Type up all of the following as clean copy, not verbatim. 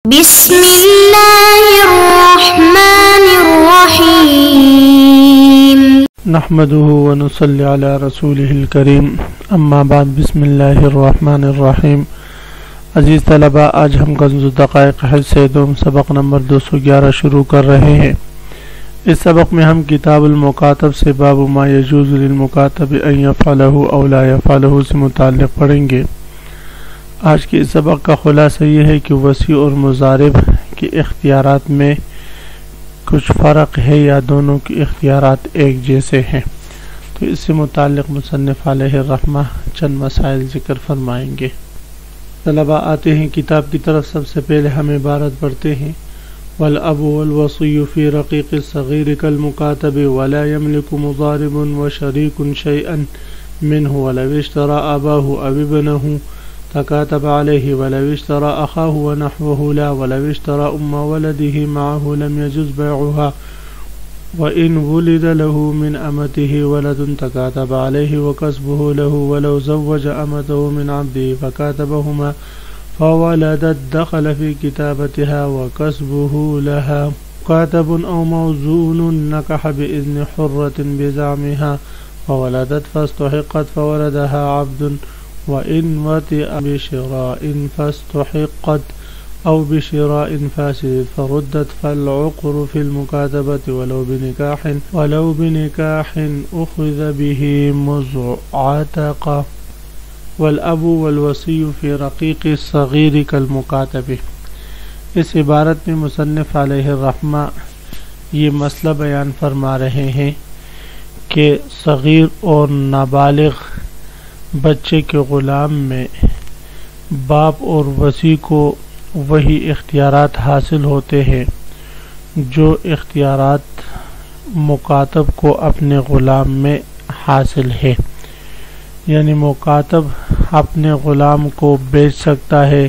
بسم اللہ الرحمن الرحیم نحمده ونصلی علی رسولہ الکریم اما بعد بسم اللہ الرحمن الرحیم۔ عزیز طلباء، آج ہم کنز الدقائق حج سے دوم سبق نمبر 211 شروع کر رہے ہیں۔ اس سبق میں ہم کتاب المکاتب سے باب ما یجوز للمکاتب ان یفعلہ او لا یفعلہ سے متعلق پڑھیں گے۔ آج کے اس سبق کا خلاصہ یہ ہے کہ وسیع اور مضارب کے اختیارات میں کچھ فرق ہے یا دونوں کے اختیارات ایک جیسے ہیں، تو اس سے متعلق مصنف علیہ الرحمہ چند مسائل ذکر فرمائیں گے۔ طلباء آتے ہیں کتاب کی طرف۔ سب سے پہلے ہم عبارت پڑھتے ہیں: والاب والوصی فی رقیق الصغیر کالمکاتب ولا یملک مضارب وشریک شیئا منہ ولو اشترى اباہ او ابنہ تكاتب عليه ولو اشترى أخاه ونحوه لا ولو اشترى ولده معه لم يجوز بيعها وإن ولد له من أمته ولد تكاتب عليه وكسبه له ولو زوج أمته من عبده فكاتبهما فولدت دخل في كتابتها وكسبه لها كاتب أو موزون نكح بإذن حرة بزعمها فولدت فاستحقت فولدها عبد وَإِنْ وَطِئَ بِشِرَاءٍ فَاسْتُحِقَّتْ أَوْ بِشِرَاءٍ فَاسِدٍ فَرُدَّتْ فَالْعُقْرُ فِي الْمُكَاتَبَةِ وَلَوْ بِنِكَاحٍ أُخِذَ بِهِ مُزْعَتَقَ وَالْأَبُ وَالْوَصِيُّ فِي رَقِيقِ الصَّغِيرِ كَالْمُكَاتَبِ۔ اس عبارت میں مصنف علیہ الرحمہ یہ مسئلہ بیان فرما رہے ہیں کہ صغیر اور نابالغ بچے کے غلام میں باپ اور وصی کو وہی اختیارات حاصل ہوتے ہیں جو اختیارات مکاتب کو اپنے غلام میں حاصل ہے، یعنی مکاتب اپنے غلام کو بیچ سکتا ہے،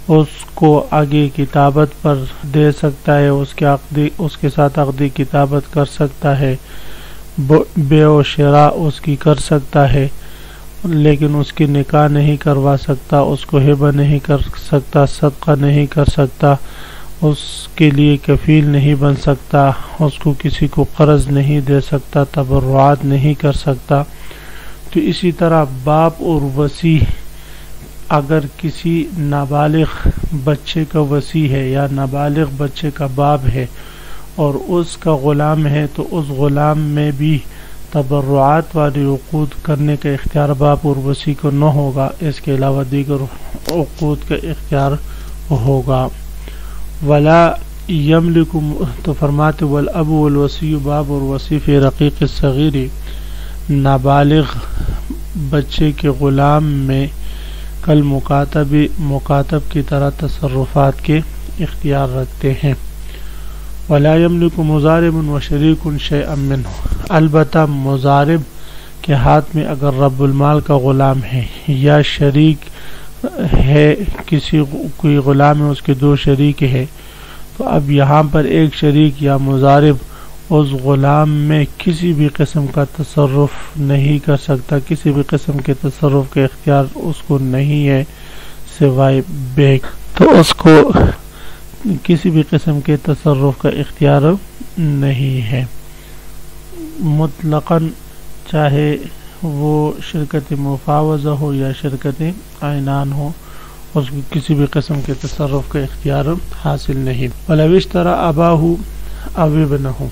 اس کو آگے کتابت پر دے سکتا ہے، اس کے ساتھ عقدی کتابت کر سکتا ہے، بیع و شراء اس کی کر سکتا ہے، لیکن اس کی نکاح نہیں کروا سکتا، اس کو ہبہ نہیں کر سکتا، صدقہ نہیں کر سکتا، اس کے لیے کفیل نہیں بن سکتا، اس کو کسی کو قرض نہیں دے سکتا، تبرعات نہیں کر سکتا۔ تو اسی طرح باپ اور وصی اگر کسی نابالغ بچے کا وصی ہے یا نابالغ بچے کا باپ ہے اور اس کا غلام ہے، تو اس غلام میں بھی تبرعات والی عقود کرنے کا اختیار باپ اور وصی کو نہ ہوگا، اس کے علاوہ دیگر عقود کا اختیار ہوگا۔ ولا یملک، تو فرماتے والاب والوصی، باپ اور وصی فی رقیق الصغیر، نابالغ بچے کے غلام میں کل مکاتب کی طرح تصرفات کے اختیار رکھتے ہیں۔ ولا یملک مضارب وشریک شیئا منہ، البتہ مضارب کے ہاتھ میں اگر رب المال کا غلام ہے یا شریک ہے، کوئی غلام ہے، اس کے دو شریک ہے، تو اب یہاں پر ایک شریک یا مضارب اس غلام میں کسی بھی قسم کا تصرف نہیں کر سکتا، کسی بھی قسم کے تصرف کے اختیار اس کو نہیں ہے سوائے بیع، تو اس کو کسی بھی قسم کے تصرف کا اختیار نہیں ہے مطلقاً، چاہے وہ شرکت مفاوضہ ہو یا شرکت عنان ہو، اس کو کسی بھی قسم کے تصرف کا اختیار حاصل نہیں۔ وَلَوْ اشْتَرَى أَبَاهُ أَوْ ابْنَهُ،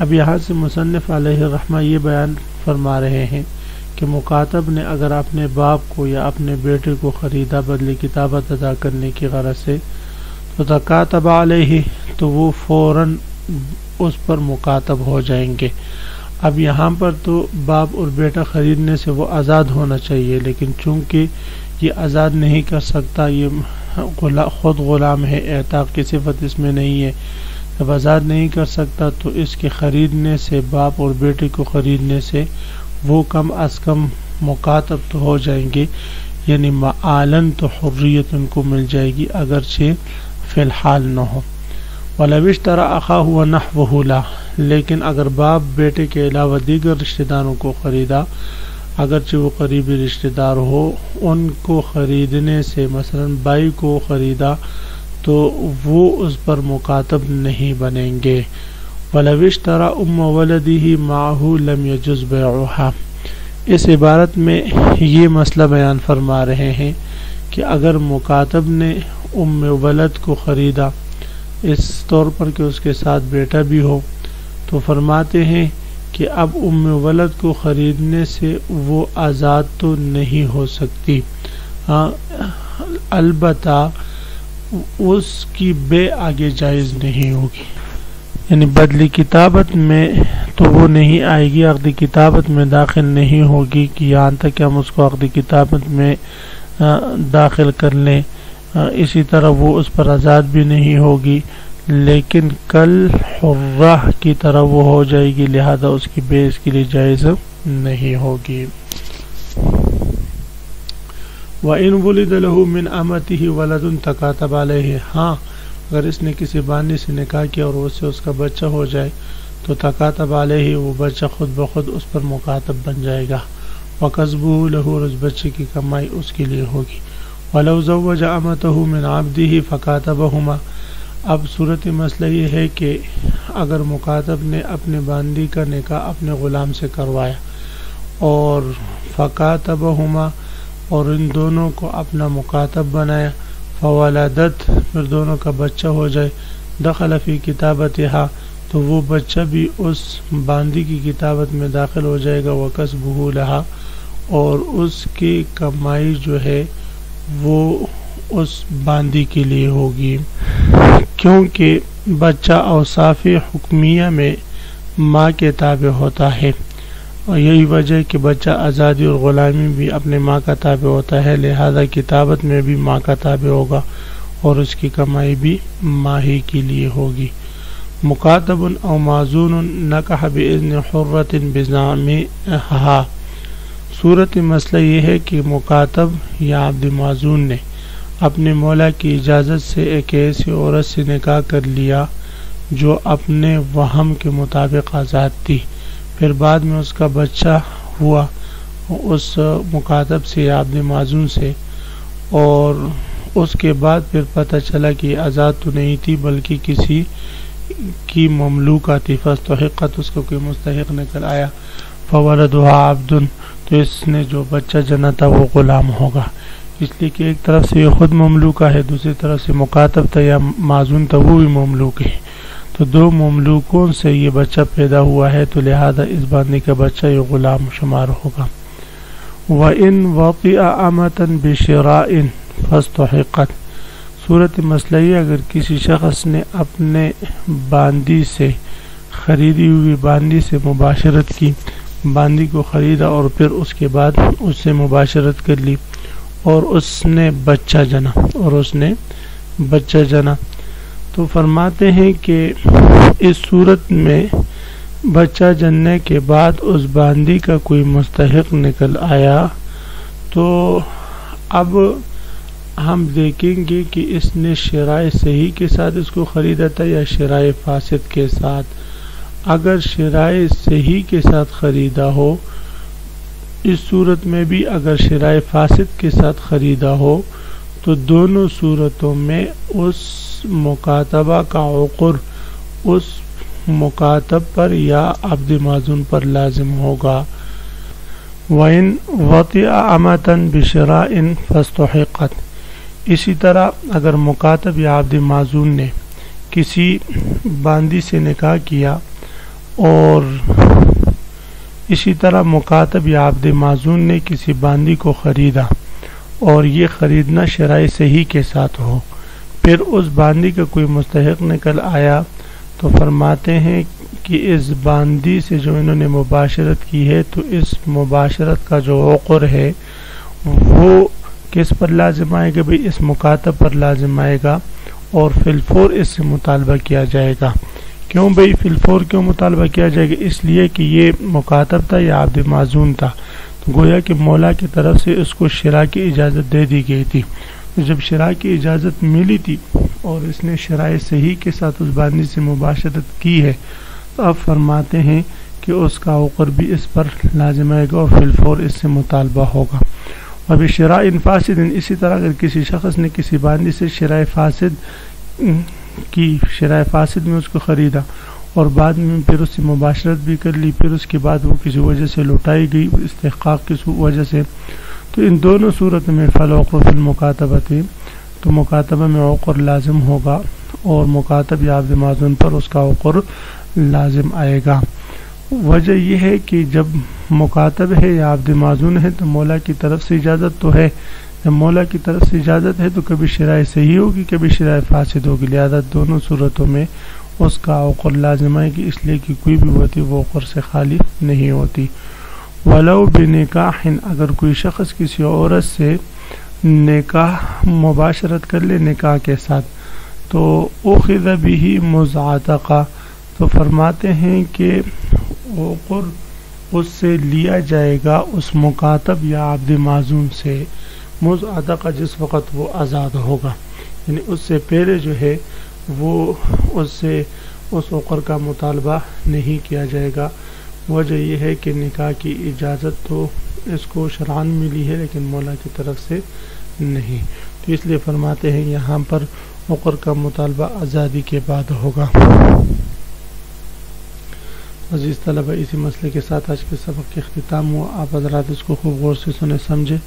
اب یہاں سے مصنف علیہ الرحمہ یہ بیان فرما رہے ہیں کہ مکاتب نے اگر اپنے باپ کو یا اپنے بیٹے کو خریدا بدلے کتابت ادا کرنے کی غرض سے، تو تکاتب علیہ، تو وہ فوراً اس پر مکاتب ہو جائیں گے۔ اب یہاں پر تو باپ اور بیٹا خریدنے سے وہ آزاد ہونا چاہیے، لیکن چونکہ یہ آزاد نہیں کر سکتا، یہ خود غلام ہے، اعتاق کی صفت اس میں نہیں ہے، جب آزاد نہیں کر سکتا تو اس کے خریدنے سے، باپ اور بیٹے کو خریدنے سے وہ کم از کم مکاتب تو ہو جائیں گے، یعنی معالن تو حریت ان کو مل جائے گی اگرچہ فی الحال نہ ہو۔ وَلَوْ اشْتَرَى أَخَاهُ وَنَحْوَهُ لَا، لیکن اگر باپ بیٹے کے علاوہ دیگر رشتہ داروں کو خریدا، اگرچہ وہ قریبی رشتہ دار ہو، ان کو خریدنے سے، مثلا بائی کو خریدا تو وہ اس پر مکاتب نہیں بنیں گے. وَلَوِ اشْتَرَى أُمَّ وَلَدِهِ مَعَهُ لَمْ يَجُزْ بَيْعُهَا. اس عبارت میں یہ مسئلہ بیان فرما رہے ہیں کہ اگر مکاتب نے ام ولد کو خریدا اس طور پر کہ اس کے ساتھ بیٹا بھی ہو، تو فرماتے ہیں کہ اب ام ولد کو خریدنے سے وہ آزاد تو نہیں ہو سکتی، البتہ اس کی بے آگے جائز نہیں ہوگی، یعنی بدلی کتابت میں تو وہ نہیں آئے گی، عقد کتابت میں داخل نہیں ہوگی کہ یہاں تک کہ ہم اس کو عقد کتابت میں داخل کر لیں. اسی طرح وہ اس پر آزاد بھی نہیں ہوگی، لیکن کل حرہ کی طرح وہ ہو جائے گی، لہذا اس کی بے اس کے لیے جائز نہیں ہوگی. وَإِن وُلِدَ لَهُ مِنْ أَمَتِهِ وَلَدٌ تَكَاتَبَ عَلَيْهِ. ہاں اگر اس نے کسی باندی سے نکاح کیا اور اس سے اس کا بچہ ہو جائے تو تکاتب علیہ، وہ بچہ خود بخود اس پر مکاتب بن جائے گا. وَقَسْبُهُ لَهُ، اور اس بچے کی کمائی اس کے لیے ہوگی. وَلَوْ زَوَّجَ أَمَتَهُ مِنْ عَبْدِهِ فَكَاتَبَهُمَا. اب صورت مسئلہ یہ ہے کہ اگر مکاتب نے اپنے باندی کا نکاح اپنے غلام سے کروایا اور فَكَاتَبَهُمَا، اور ان دونوں کو اپنا مکاتب بنایا، فولدت، پھر دونوں کا بچہ ہو جائے، دخل فی کتابتها، تو وہ بچہ بھی اس باندی کی کتابت میں داخل ہو جائے گا. وکسبہ لہا، اور اس کی کمائی جو ہے وہ اس باندی کے لیے ہوگی، کیونکہ بچہ اوصاف حکمیہ میں ماں کے تابع ہوتا ہے، اور یہی وجہ ہے کہ بچہ آزادی اور غلامی بھی اپنے ماں کا تابع ہوتا ہے، لہذا کتابت میں بھی ماں کا تابع ہوگا اور اس کی کمائی بھی ماں ہی کے لیے ہوگی. مکاتب او معزون نکح باذن حرۃ بزعمها. صورت مسئلہ یہ ہے کہ مکاتب یا عبد معزون نے اپنے مولا کی اجازت سے ایک ایسی عورت سے نکاح کر لیا جو اپنے وہم کے مطابق آزاد تھی، پھر بعد میں اس کا بچہ ہوا اس مکاتب سے یا عبد معزون سے، اور اس کے بعد پھر پتہ چلا کہ آزاد تو نہیں تھی بلکہ کسی کی مملوکہ تھی، فاستحقت، اس کو کوئی مستحق نکل آیا، فولدها عبد، تو اس نے جو بچہ جنا تھا وہ غلام ہوگا، اس لیے کہ ایک طرف سے یہ خود مملوکہ ہے، دوسری طرف سے مکاتب تھا یا معزون تھا وہ بھی مملوک ہے، تو دو مملوکوں سے یہ بچہ پیدا ہوا ہے، تو لہذا اس باندی کا بچہ یہ غلام شمار ہوگا. وَإِن وَطِئَ أَمَةً بِشِرَاءٍ فَاسْتُحِقَّتْ. صورت مسئلہ یہ، اگر کسی شخص نے اپنے باندی سے خریدی ہوئی باندی سے مباشرت کی، باندی کو خریدا اور پھر اس کے بعد اس سے مباشرت کر لی اور اس نے بچہ جنا، تو فرماتے ہیں کہ اس صورت میں بچہ جننے کے بعد اس باندی کا کوئی مستحق نکل آیا، تو اب ہم دیکھیں گے کہ اس نے شرائع صحیح کے ساتھ اس کو خریدا تھا یا شرائع فاسد کے ساتھ. اگر شرائع صحیح کے ساتھ خریدا ہو، اس صورت میں بھی اگر شرائع فاسد کے ساتھ خریدا ہو، تو دونوں صورتوں میں اس مکاتبہ کا عقر اس مکاتب پر یا عبد معزون پر لازم ہوگا. وَإِن وَطِئَ أَمَةً بِشِرَاءٍ فَاسْتُحِقَّتْ. اسی طرح اگر مکاتب یا عبد معزون نے کسی باندی سے نکاح کیا اور اسی طرح مکاتب یا عبد معزون نے کسی باندی کو خریدا اور یہ خریدنا شرائع صحیح کے ساتھ ہو، پھر اس باندی کا کوئی مستحق نکل آیا، تو فرماتے ہیں کہ اس باندی سے جو انہوں نے مباشرت کی ہے تو اس مباشرت کا جو عقر ہے وہ کس پر لازم آئے گا؟ بھئی اس مکاتب پر لازم آئے گا اور فی الفور اس سے مطالبہ کیا جائے گا. کیوں بھئی فی الفور کیوں مطالبہ کیا جائے گا؟ اس لیے کہ یہ مکاتب تھا یا عبد معزون تھا، تو گویا کہ مولا کی طرف سے اس کو شراء کی اجازت دے دی گئی تھی. جب شراء کی اجازت ملی تھی اور اس نے شرائع صحیح کے ساتھ اس باندی سے مباشرت کی ہے، تو اب فرماتے ہیں کہ اس کا عقر بھی اس پر لازم آئے گا اور فی الفور اس سے مطالبہ ہوگا. وبشراء فاسد، اسی طرح اگر کسی شخص نے کسی باندی سے شراء فاسد کی، شراء فاسد میں اس کو خریدا اور بعد میں پھر اس سے مباشرت بھی کر لی، پھر اس کے بعد وہ کسی وجہ سے لوٹائی گئی استحقاق کی وجہ سے، تو ان دونوں صورت میں فالعقر فی المکاتبۃ، تو مکاتبہ میں عقر لازم ہوگا اور مکاتب یا عبد معزون پر اس کا عقر لازم آئے گا۔ وجہ یہ ہے کہ جب مکاتب ہے یا عبد معزون ہے تو مولا کی طرف سے اجازت تو ہے، جب مولا کی طرف سے اجازت ہے تو کبھی شراء صحیح ہوگی کبھی شراء فاسد ہوگی، لہذا دونوں صورتوں میں اس کا عقر لازم آئے گی، اس لیے کہ کوئی بھی ہوتی وہ عقر سے خالی نہیں ہوتی۔ ولو بنکاح، اگر کوئی شخص کسی عورت سے نکاح مباشرت کر لے نکاح کے ساتھ، تو اخذ به مزعتقہ، تو فرماتے ہیں کہ عقر اس سے لیا جائے گا اس مکاتب یا عبد معزون سے، مزعتقہ جس وقت وہ آزاد ہوگا، یعنی اس سے پہلے جو ہے وہ اس سے اس عقر کا مطالبہ نہیں کیا جائے گا۔ وجہ یہ ہے کہ نکاح کی اجازت تو اس کو شرعاً ملی ہے لیکن مولا کی طرف سے نہیں، تو اس لیے فرماتے ہیں یہاں پر عقر کا مطالبہ آزادی کے بعد ہوگا۔ عزیز طلبہ، اسی مسئلے کے ساتھ آج کے سبق کے اختتام ہوا، آپ حضرات اس کو خوب غور سے سنیں سمجھے۔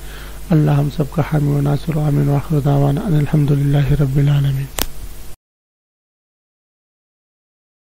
اللہ ہم سب کا حامی و ناصر و آمین، وآخر دعوانا ان الحمدللہ رب العالمین۔